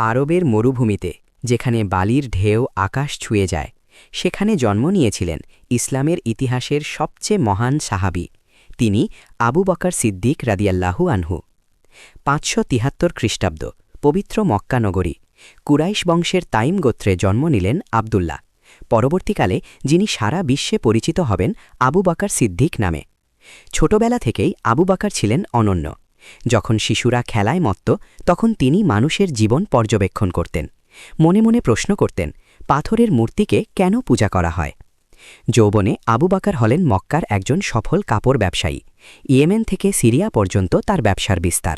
আরবের মরুভূমিতে যেখানে বালির ঢেউ আকাশ ছুঁয়ে যায় সেখানে জন্ম নিয়েছিলেন ইসলামের ইতিহাসের সবচেয়ে মহান সাহাবী তিনি আবু বকর সিদ্দিক রাদিয়াল্লাহু আনহু ৫৭৩ খ্রিস্টাব্দ পবিত্র মক্কা নগরী কুরাইশ বংশের তাইম গোত্রে জন্ম নিলেন আবদুল্লাহ পরবর্তীকালে যিনি সারা বিশ্বে পরিচিত হবেন আবু বকর সিদ্দিক নামে ছোটবেলা থেকেই আবু বকর ছিলেন অনন্য যখন শিশুরা খেলায় মত্ত তখন তিনি মানুষের জীবন পর্যবেক্ষণ করতেন মনে মনে প্রশ্ন করতেন পাথরের মূর্তিকে কেন পূজা করা হয় যৌবনে আবু বকর হলেন মক্কার একজন সফল কাপড় ব্যবসায়ী ইয়েমেন থেকে সিরিয়া পর্যন্ত তার ব্যবসার বিস্তার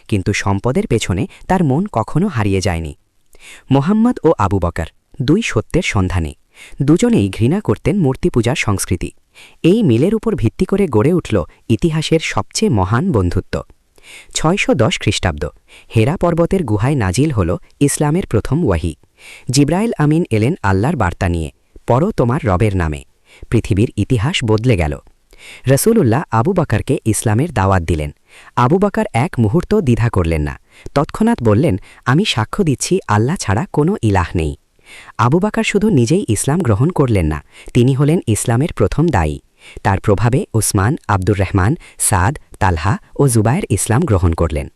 কিন্তু সম্পদের পেছনে তার মন কখনো হারিয়ে যায়নি মোহাম্মদ ও আবু বকর দুই সত্যের সন্ধানে দুজনেই ঘৃণা করতেন মূর্তি পূজার সংস্কৃতি এই মিলের উপর ভিত্তি করে গড়ে উঠল ইতিহাসের সবচেয়ে মহান বন্ধুত্ব ৬১০ খ্রিস্টাব্দ হেরা পর্বতের গুহায় নাজিল হল ইসলামের প্রথম ওয়াহি জিব্রাইল আমিন এলেন আল্লাহর বার্তা নিয়ে পড়ো তোমার রবের নামে পৃথিবীর ইতিহাস বদলে গেল রসুলুল্লাহ আবু বকরকে ইসলামের দাওয়াত দিলেন আবু বকর এক মুহূর্ত দ্বিধা করলেন না তৎক্ষণাৎ বললেন আমি সাক্ষ্য দিচ্ছি আল্লাহ ছাড়া কোনো ইলাহ নেই আবু বকর শুধু নিজেই ইসলাম গ্রহণ করলেন না তিনি হলেন ইসলামের প্রথম দায়ী তার প্রভাবে উসমান আব্দুর রহমান সাদ তালহা ও জুবায়ের ইসলাম গ্রহণ করলেন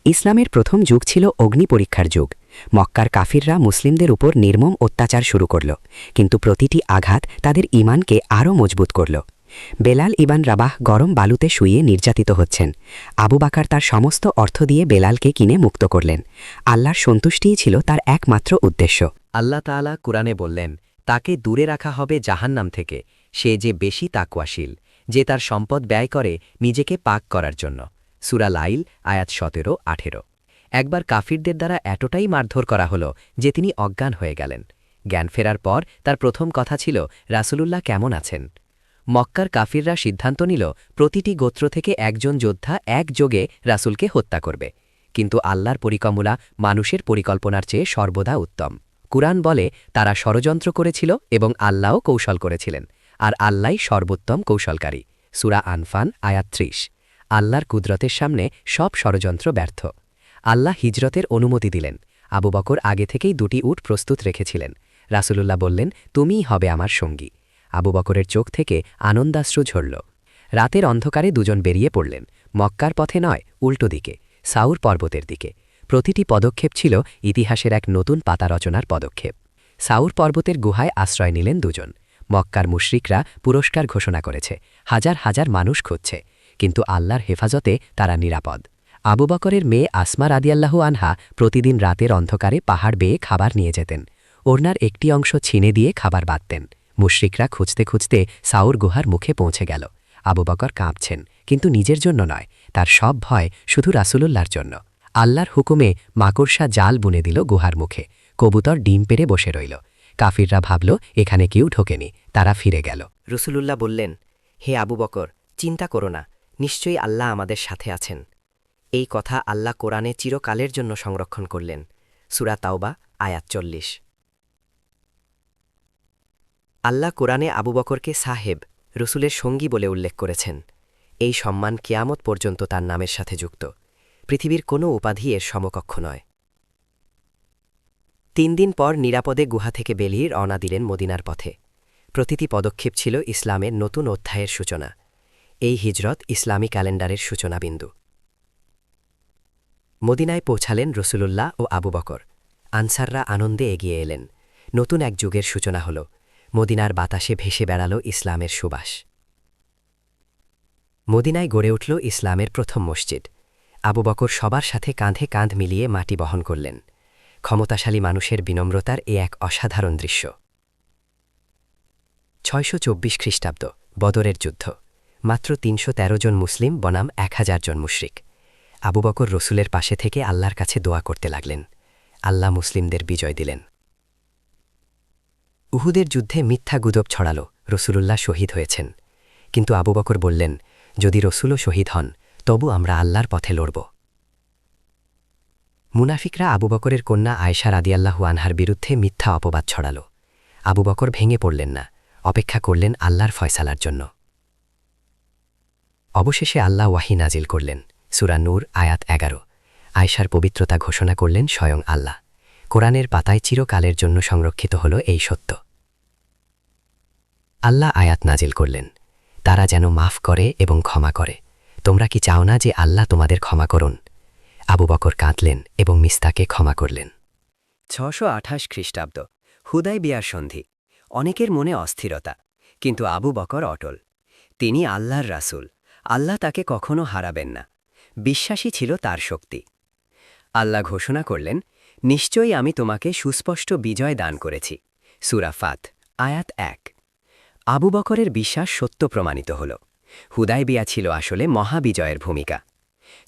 ইসলামের প্রথম যুগ ছিল অগ্নি পরীক্ষার যুগ মক্কার কাফিররা মুসলিমদের উপর নির্মম অত্যাচার শুরু করল কিন্তু প্রতিটি আঘাত তাদের ঈমানকে আরও মজবুত করল বেলাল ইবান রাবাহ গরম বালুতে শুয়ে নির্যাতিত হচ্ছেন আবু বকর তার সমস্ত অর্থ দিয়ে বেলালকে কিনে মুক্ত করলেন আল্লাহর সন্তুষ্টিই ছিল তার একমাত্র উদ্দেশ্য আল্লাহ তাআলা কুরআনে বললেন তাকে দূরে রাখা হবে জাহান্নাম থেকে সে যে বেশি তাকওয়াশীল যে তার সম্পদ ব্যয় করে নিজেকে পাক করার জন্য সূরা লাইল আয়াত ১৭-১৮ একবার কাফিরদের দ্বারা এতটাই মারধর করা হল যে তিনি অজ্ঞান হয়ে গেলেন জ্ঞান ফেরার পর তার প্রথম কথা ছিল রাসূলুল্লাহ কেমন আছেন মক্কার কাফিররা সিদ্ধান্ত নিল প্রতিটি গোত্র থেকে একজন যোদ্ধা একযোগে রাসূলকে হত্যা করবে কিন্তু আল্লাহর পরিকল্পনা মানুষের পরিকল্পনার চেয়ে সর্বদা উত্তম কুরআন বলে তারা ষড়যন্ত্র করেছিল এবং আল্লাহও কৌশল করেছিলেন আর আল্লাহই সর্বোত্তম কৌশলকারী সূরা আনফাল আয়াত ৩০ আল্লাহর কুদরতের সামনে সব ষড়যন্ত্র ব্যর্থ আল্লাহ হিজরতের অনুমতি দিলেন আবু বকর আগে থেকেই দুটি উট প্রস্তুত রেখেছিলেন রাসূলুল্লাহ বললেন তুমিই হবে আমার সঙ্গী আবু বকরের চোখ থেকে আনন্দাশ্রু ঝরল রাতের অন্ধকারে দুজন বেরিয়ে পড়লেন মক্কার পথে নয় উল্টো দিকে সাউর পর্বতের দিকে প্রতিটি পদক্ষেপ ছিল ইতিহাসের এক নতুন পাতা রচনার পদক্ষেপ সাউর পর্বতের গুহায় আশ্রয় নিলেন দুজন মক্কার মুশরিকরা পুরস্কার ঘোষণা করেছে হাজার হাজার মানুষ খুঁজছে কিন্তু আল্লাহর হেফাজতে তারা নিরাপদ আবু বকরের মেয়ে আসমা রাদিয়াল্লাহু আনহা প্রতিদিন রাতের অন্ধকারে পাহাড় বেয়ে খাবার নিয়ে যেতেন ওড়নার একটি অংশ ছিনে দিয়ে খাবার বাঁধতেন মুশরিকরা খুঁজতে খুঁজতে সাউর গুহার মুখে পৌঁছে গেল আবু বকর কাঁপছেন কিন্তু নিজের জন্য নয় তার সব ভয় শুধু রাসূলুল্লাহর জন্য আল্লাহর হুকুমে মাকড়সা জাল বুনে দিল গুহার মুখে কবুতর ডিম পেড়ে বসে রইল কাফিররা ভাবল এখানে কেউ ঢোকেনি তারা ফিরে গেল রসুলুল্লাহ বললেন হে আবু বকর চিন্তা করো না নিশ্চয়ই আল্লাহ আমাদের সাথে আছেন এই কথা আল্লাহ কোরআনে চিরকালের জন্য সংরক্ষণ করলেন সূরা তাওবা আয়াত ৪০ আল্লাহ কোরআনে আবু বকরকে সাহেব রসুলের সঙ্গী বলে উল্লেখ করেছেন এই সম্মান কিয়ামত পর্যন্ত তার নামের সাথে যুক্ত পৃথিবীর কোনো উপাধি এর সমকক্ষ নয় ৩ দিন পর নিরাপদে গুহা থেকে বেরিয়ে রওনা দিলেন মদিনার পথে প্রতিটি পদক্ষেপ ছিল ইসলামের নতুন অধ্যায়ের সূচনা এই হিজরত ইসলামী ক্যালেন্ডারের সূচনাবিন্দু মদিনায় পৌঁছালেন রসুলুল্লাহ ও আবু বকর আনসাররা আনন্দে এগিয়ে এলেন নতুন এক যুগের সূচনা হল মদিনার বাতাসে ভেসে বেড়াল ইসলামের সুবাস মদিনায় গড়ে উঠল ইসলামের প্রথম মসজিদ আবু বকর সবার সাথে কাঁধে কাঁধ মিলিয়ে মাটি বহন করলেন ক্ষমতাশালী মানুষের বিনম্রতার এ এক অসাধারণ দৃশ্য ৬২৪ খ্রিস্টাব্দ বদরের যুদ্ধ মাত্র ৩১৩ জন মুসলিম বনাম ১০০০ জন মুশরিক আবু বকর রসুলের পাশে থেকে আল্লাহর কাছে দোয়া করতে লাগলেন আল্লাহ মুসলিমদের বিজয় দিলেন উহুদের যুদ্ধে মিথ্যা গুজব ছড়াল রসুলুল্লাহ শহীদ হয়েছেন কিন্তু আবু বকর বললেন যদি রসুলও শহীদ হন তবু আমরা আল্লাহর পথে লড়ব মুনাফিকরা আবু বকরের কন্যা আয়েশা রাদিয়াল্লাহু আনহার বিরুদ্ধে মিথ্যা অপবাদ ছড়াল আবু বকর ভেঙে পড়লেন না অপেক্ষা করলেন আল্লাহর ফয়সালার জন্য অবশেষে আল্লাহ ওয়াহি নাজিল করলেন সূরা নূর আয়াত ১১ আয়েশার পবিত্রতা ঘোষণা করলেন স্বয়ং আল্লাহ কোরআনের পাতায় চিরকালের জন্য সংরক্ষিত হল এই সত্য। আল্লাহ আয়াত নাজিল করলেন, তারা যেন মাফ করে এবং ক্ষমা করে। তোমরা কি চাও না যে আল্লাহ তোমাদের ক্ষমা করুন? আবু বকর কাঁদলেন এবং মিস্তাকে ক্ষমা করলেন। 628 খ্রিস্টাব্দ, হুদায়বিয়ার সন্ধি। অনেকের মনে অস্থিরতা, কিন্তু আবু বকর অটল। তিনি আল্লাহর রাসূল, আল্লাহ তাকে কখনো হারাবেন না। বিশ্বাসী ছিল তার শক্তি। আল্লাহ ঘোষণা করলেন, নিশ্চয়ই আমি তোমাকে সুস্পষ্ট বিজয় দান করেছি। সূরা ফাত, আয়াত 1। আবু বকরের বিশ্বাস সত্য প্রমাণিত হল। হুদায়বিয়া ছিল আসলে মহাবিজয়ের ভূমিকা।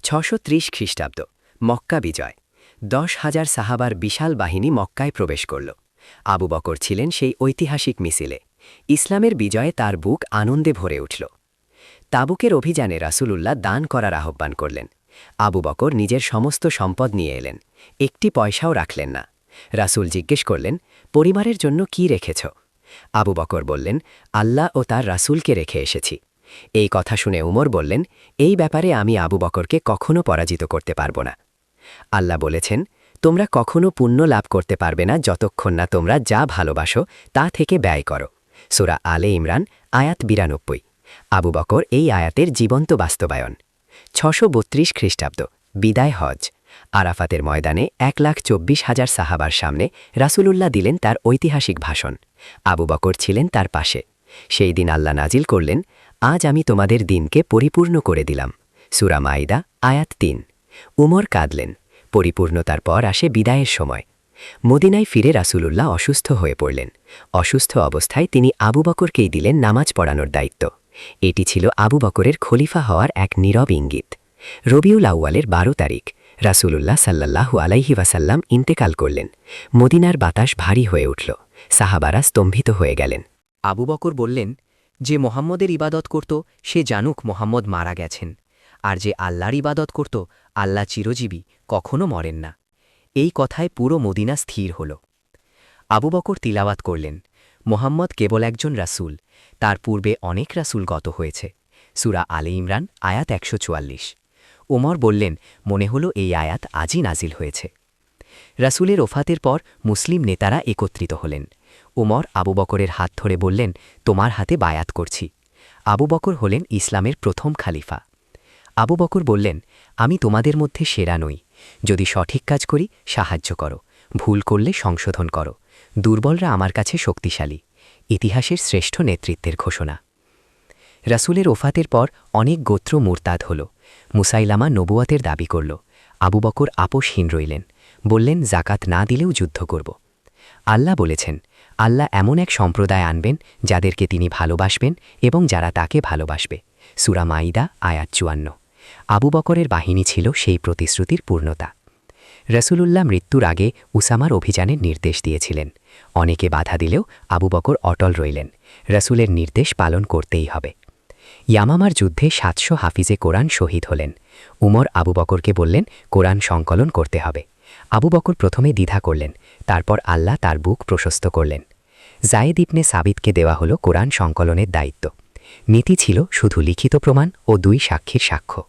630 খ্রিস্টাব্দ, মক্কা বিজয়। 10,000 সাহাবার বিশাল বাহিনী মক্কায় প্রবেশ করল। আবু বকর ছিলেন সেই ঐতিহাসিক মিছিলে। ইসলামের বিজয়ে তার বুক আনন্দে ভরে উঠল। তাবুকের অভিযানে রাসূলুল্লাহ দান করার আহ্বান করলেন। আবু বকর নিজের সমস্ত সম্পদ নিয়ে এলেন, একটি পয়সাও রাখলেন না। রাসূল জিজ্ঞেস করলেন, পরিবারের জন্য কি রেখেছ? আবু বকর বললেন, আল্লাহ ও তার রাসূলকে রেখে এসেছি। এই কথা শুনে উমর বললেন, এই ব্যাপারে আমি আবু বকরকে কখনো পরাজিত করতে পারব না। আল্লাহ বলেছেন, তোমরা কখনো পুণ্য লাভ করতে পারবে না যতক্ষণ না তোমরা যা ভালোবাসো তা থেকে ব্যয় করো। সূরা আলে ইমরান, আয়াত 92। আবু বকর এই আয়াতের জীবন্ত বাস্তবায়ন। 632 খ্রিস্টাব্দ, বিদায় হজ। আরাফাতের ময়দানে 1,24,000 সাহাবার সামনে রাসূলুল্লাহ দিলেন তার ঐতিহাসিক ভাষণ। আবু বকর ছিলেন তার পাশে। সেই দিন আল্লাহ নাজিল করলেন, আজ আমি তোমাদের দিনকে পরিপূর্ণ করে দিলাম। সূরা মাইদা, আয়াত 3। উমর কাঁদলেন। পরিপূর্ণতার পর আসে বিদায়ের সময়। মদিনায় ফিরে রাসূলুল্লাহ অসুস্থ হয়ে পড়লেন। অসুস্থ অবস্থায় তিনি আবু বকরকেই দিলেন নামাজ পড়ানোর দায়িত্ব। এটি ছিল আবু বকরের খলিফা হওয়ার এক নীরব ইঙ্গিত। রবিউল আউয়ালের 12 তারিখ রাসূলুল্লাহ সাল্লাল্লাহু আলাইহি ওয়াসাল্লাম ইন্তেকাল করলেন। মদিনার বাতাস ভারী হয়ে উঠল। সাহাবারা স্তম্ভিত হয়ে গেলেন। আবু বকর বললেন, যে মোহাম্মদের ইবাদত করত সে জানুক মোহাম্মদ মারা গেছেন, আর যে আল্লাহর ইবাদত করত আল্লাহ চিরজীবী, কখনো মরেন না। এই কথায় পুরো মদিনা স্থির হল। আবু বকর তিলাওয়াত করলেন, মোহাম্মদ কেবল একজন রাসূল, তার পূর্বে অনেক রাসূল গত হয়েছে। সূরা আলে ইমরান, আয়াত 144। ওমর বললেন, মনে হল এই আয়াত আজই নাজিল হয়েছে। রাসূলের ওফাতের পর মুসলিম নেতারা একত্রিত হলেন। ওমর আবু বকরের হাত ধরে বললেন, তোমার হাতে বায়াত করছি। আবু বকর হলেন ইসলামের প্রথম খালিফা। আবু বকর বললেন, আমি তোমাদের মধ্যে সেরা নই। যদি সঠিক কাজ করি সাহায্য করো, ভুল করলে সংশোধন করো। দুর্বলরা আমার কাছে শক্তিশালী। ইতিহাসের শ্রেষ্ঠ নেতৃত্বের ঘোষণা। রাসূলের ওফাতের পর অনেক গোত্র মুরতাদ হল। মুসাইলামা নবুয়াতের দাবি করল। আবু বকর আপোষহীন রইলেন, বললেন, জাকাত না দিলেও যুদ্ধ করব। আল্লাহ বলেছেন, আল্লাহ এমন এক সম্প্রদায় আনবেন যাদেরকে তিনি ভালোবাসবেন এবং যারা তাকে ভালোবাসবে। সূরা মাইদা, আয়াত 54। আবু বকরের বাহিনী ছিল সেই প্রতিশ্রুতির পূর্ণতা। রাসূলুল্লাহ মৃত্যুর আগে উসামার অভিযানের নির্দেশ দিয়েছিলেন। অনেকে বাধা দিলেও আবু বকর অটল রইলেন, রাসূলের নির্দেশ পালন করতেই হবে। ইয়ামামার যুদ্ধে 700 হাফিজে কোরআন শহীদ হলেন। উমর আবু বকরকে বললেন, কোরআন সংকলন করতে হবে। আবু বকর প্রথমে দ্বিধা করলেন, তারপর আল্লাহ তার বুক প্রশস্ত করলেন। জায়েদ ইবনে সাবিতকে দেওয়া হল কোরআন সংকলনের দায়িত্ব। নীতি ছিল শুধু লিখিত প্রমাণ ও 2 সাক্ষীর সাক্ষ্য।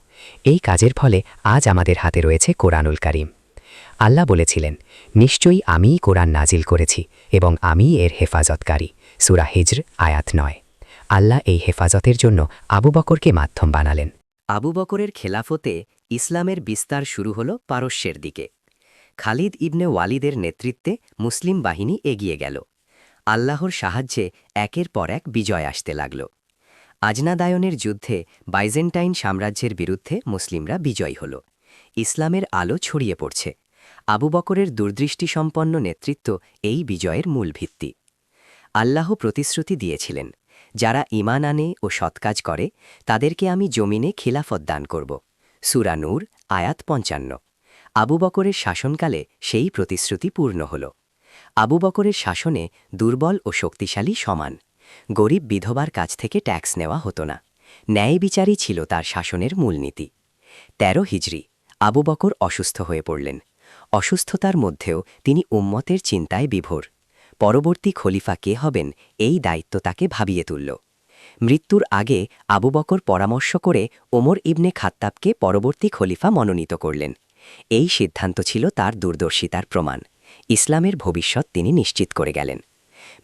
এই কাজের ফলে আজ আমাদের হাতে রয়েছে কোরআনুল কারীম। আল্লাহ বলেছিলেন, নিশ্চয়ই আমিই কোরআন নাজিল করেছি এবং আমিই এর হেফাজতকারী। সূরা হিজর, আয়াত 9। আল্লাহ এই হেফাজতের জন্য আবু বকরকে মাধ্যম বানালেন। আবু বকরের খেলাফতে ইসলামের বিস্তার শুরু হল পারস্যের দিকে। খালিদ ইবনে ওয়ালিদের নেতৃত্বে মুসলিম বাহিনী এগিয়ে গেল। আল্লাহর সাহায্যে একের পর এক বিজয় আসতে লাগল। আজনাদায়নের যুদ্ধে বাইজেন্টাইন সাম্রাজ্যের বিরুদ্ধে মুসলিমরা বিজয়ী হল। ইসলামের আলো ছড়িয়ে পড়ছে। আবু বকরের দূরদৃষ্টিসম্পন্ন নেতৃত্ব এই বিজয়ের মূল ভিত্তি। আল্লাহ প্রতিশ্রুতি দিয়েছিলেন, যারা ঈমান আনে ও সৎকাজ করে তাদেরকে আমি জমিনে খিলাফত দান করব। সূরা নূর, আয়াত 55। আবু বকরের শাসনকালে সেই প্রতিশ্রুতি পূর্ণ হল। আবু বকরের শাসনে দুর্বল ও শক্তিশালী সমান। গরিব বিধবার কাছ থেকে ট্যাক্স নেওয়া হতো না। ন্যায় বিচারই ছিল তার শাসনের মূলনীতি। 13 হিজরি, আবু বকর অসুস্থ হয়ে পড়লেন। অসুস্থতার মধ্যেও তিনি উম্মতের চিন্তায় বিভোর। পরবর্তী খলিফা কে হবেন এই দায়িত্ব তাকে ভাবিয়ে তুলল। মৃত্যুর আগে আবু বকর পরামর্শ করে ওমর ইবনে খাত্তাবকে পরবর্তী খলিফা মনোনীত করলেন। এই সিদ্ধান্ত ছিল তার দূরদর্শিতার প্রমাণ। ইসলামের ভবিষ্যৎ তিনি নিশ্চিত করে গেলেন।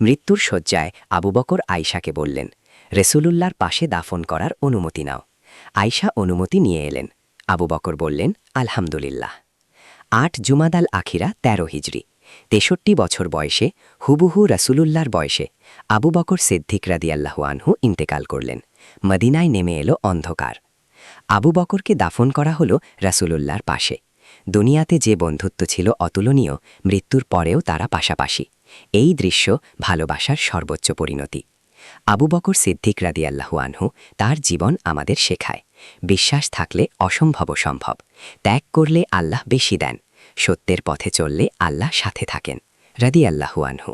মৃত্যুর শয্যায় আবু বকর আয়শাকে বললেন, রসুলুল্লাহর পাশে দাফন করার অনুমতি নাও। আয়শা অনুমতি নিয়ে এলেন। আবু বকর বললেন, আলহামদুলিল্লাহ। ৮ জুমাদাল আখিরা ১৩ হিজরি, ৬৩ বছর বয়সে, হুবহু রসুলুল্লাহর বয়সে আবু বকর সিদ্দিক রাদিয়াল্লাহু আনহু ইন্তেকাল করলেন। মদিনায় নেমে এলো অন্ধকার। আবু বকরকে দাফন করা হলো রাসূলুল্লাহর পাশে। দুনিয়াতে যে বন্ধুত্ব ছিল অতুলনীয়, মৃত্যুর পরেও তারা পাশাপাশি। এই দৃশ্য ভালোবাসার সর্বোচ্চ পরিণতি। আবু বকর সিদ্দিক রাদিয়াল্লাহু আনহু তার জীবন আমাদের শেখায়, বিশ্বাস থাকলে অসম্ভব সম্ভব। ত্যাগ করলে আল্লাহ বেশি দেন। সত্যের পথে চললে আল্লাহ সাথে থাকেন। রাদিয়াল্লাহু আনহু।